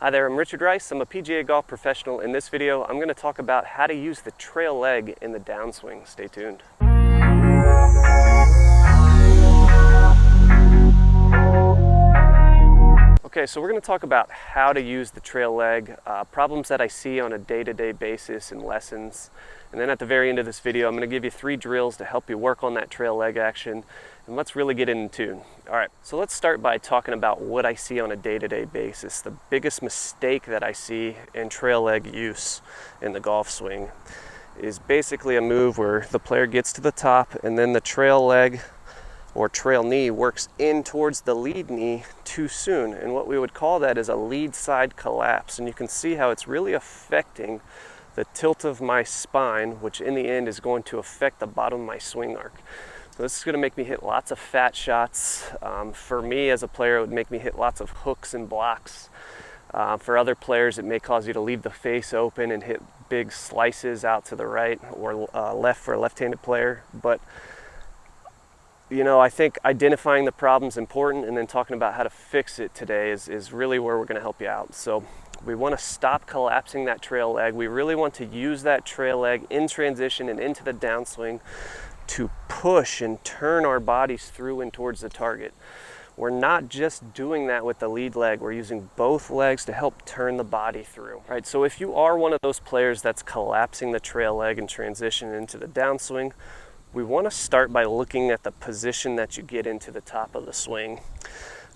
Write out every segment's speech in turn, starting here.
Hi there, I'm Richard Rice. I'm a PGA golf professional. In this video, I'm going to talk about how to use the trail leg in the downswing. Stay tuned. Okay, so we're going to talk about how to use the trail leg, problems that I see on a day-to-day basis in lessons. And then at the very end of this video, I'm going to give you 3 drills to help you work on that trail leg action. And let's really get in tune. All right, so let's start by talking about what I see on a day-to-day basis. The biggest mistake that I see in trail leg use in the golf swing is basically a move where the player gets to the top and then the trail leg or trail knee works in towards the lead knee too soon. And what we would call that is a lead side collapse. And you can see how it's really affecting the tilt of my spine, which in the end is going to affect the bottom of my swing arc. So this is going to make me hit lots of fat shots. For me as a player, it would make me hit lots of hooks and blocks. For other players, it may cause you to leave the face open and hit big slices out to the right or left for a left-handed player. But you know, I think identifying the problem is important, and then talking about how to fix it today is really where we're going to help you out. So we want to stop collapsing that trail leg. We really want to use that trail leg in transition and into the downswing to push and turn our bodies through and towards the target. We're not just doing that with the lead leg, we're using both legs to help turn the body through. All right, so if you are one of those players that's collapsing the trail leg and transition into the downswing, we want to start by looking at the position that you get into the top of the swing.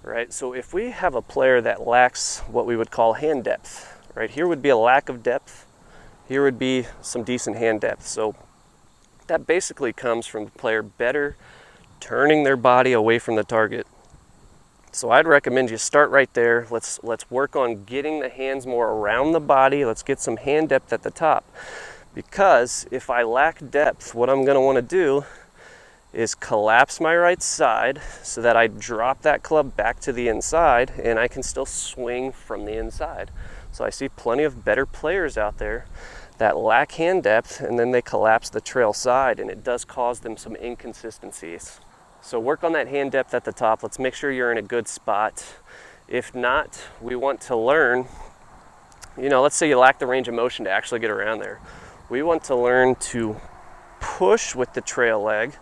Right, so if we have a player that lacks what we would call hand depth, right, here would be a lack of depth, here would be some decent hand depth. So that basically comes from the player better turning their body away from the target. So I'd recommend you start right there. Let's work on getting the hands more around the body. Let's get some hand depth at the top. Because if I lack depth, what I'm going to want to do is collapse my right side so that I drop that club back to the inside and I can still swing from the inside. So I see plenty of better players out there that lack hand depth and then they collapse the trail side, and it does cause them some inconsistencies. So work on that hand depth at the top. Let's make sure you're in a good spot. If not, we want to learn, you know, let's say you lack the range of motion to actually get around there. We want to learn to push with the trail leg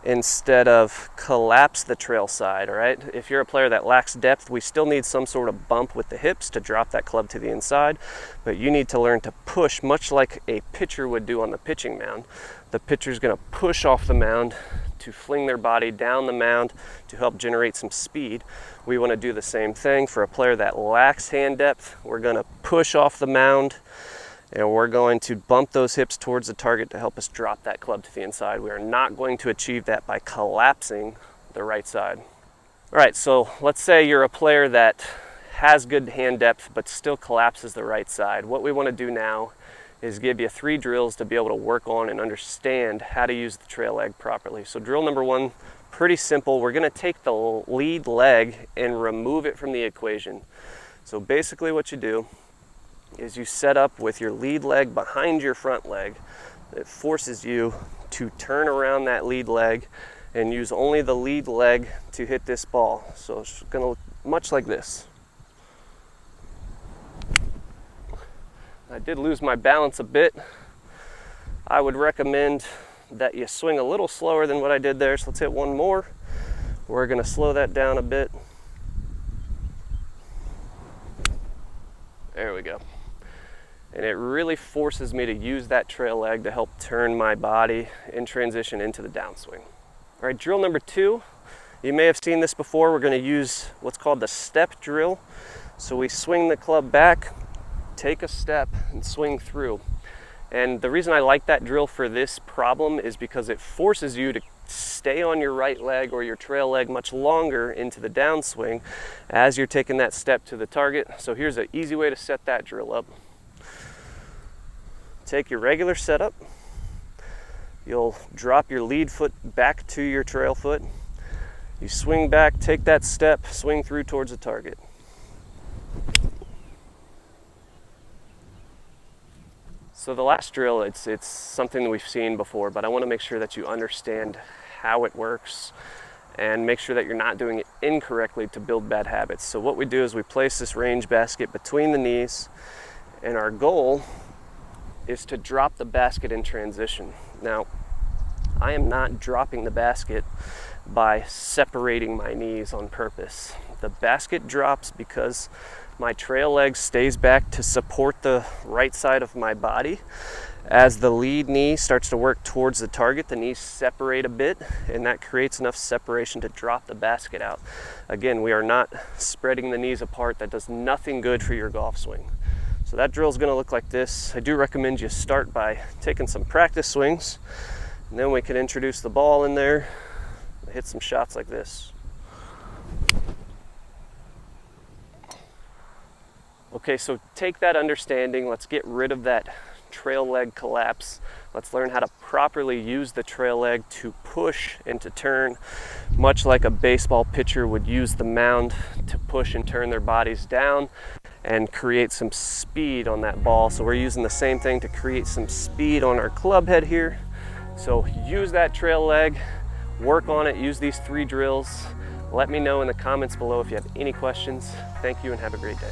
instead of collapse the trail side, all right? If you're a player that lacks depth, we still need some sort of bump with the hips to drop that club to the inside, but you need to learn to push much like a pitcher would do on the pitching mound. The pitcher's gonna push off the mound to fling their body down the mound to help generate some speed. We wanna do the same thing for a player that lacks hand depth. We're gonna push off the mound, and we're going to bump those hips towards the target to help us drop that club to the inside. We are not going to achieve that by collapsing the right side. All right, so let's say you're a player that has good hand depth but still collapses the right side. What we want to do now is give you 3 drills to be able to work on and understand how to use the trail leg properly. So drill number 1, pretty simple. We're going to take the lead leg and remove it from the equation. So basically what you do is you set up with your lead leg behind your front leg. It forces you to turn around that lead leg and use only the lead leg to hit this ball. So it's going to look much like this. I did lose my balance a bit. I would recommend that you swing a little slower than what I did there. So let's hit one more. We're going to slow that down a bit. There we go. And it really forces me to use that trail leg to help turn my body in transition into the downswing. All right, drill number 2. You may have seen this before. We're going to use what's called the step drill. So we swing the club back, take a step, and swing through. And the reason I like that drill for this problem is because it forces you to stay on your right leg or your trail leg much longer into the downswing as you're taking that step to the target. So here's an easy way to set that drill up. Take your regular setup. You'll drop your lead foot back to your trail foot. You swing back, take that step, swing through towards the target. So the last drill, it's something that we've seen before, but I want to make sure that you understand how it works and make sure that you're not doing it incorrectly to build bad habits. So what we do is we place this range basket between the knees, and our goal is to drop the basket in transition. Now, I am not dropping the basket by separating my knees on purpose. The basket drops because my trail leg stays back to support the right side of my body. As the lead knee starts to work towards the target, the knees separate a bit, and that creates enough separation to drop the basket out. Again, we are not spreading the knees apart. That does nothing good for your golf swing. So that drill is going to look like this. I do recommend you start by taking some practice swings, and then we can introduce the ball in there, hit some shots like this. Okay, so take that understanding. Let's get rid of that trail leg collapse. Let's learn how to properly use the trail leg to push and to turn, much like a baseball pitcher would use the mound to push and turn their bodies down and create some speed on that ball. So we're using the same thing to create some speed on our club head here. So use that trail leg, work on it, use these 3 drills. Let me know in the comments below if you have any questions. Thank you and have a great day.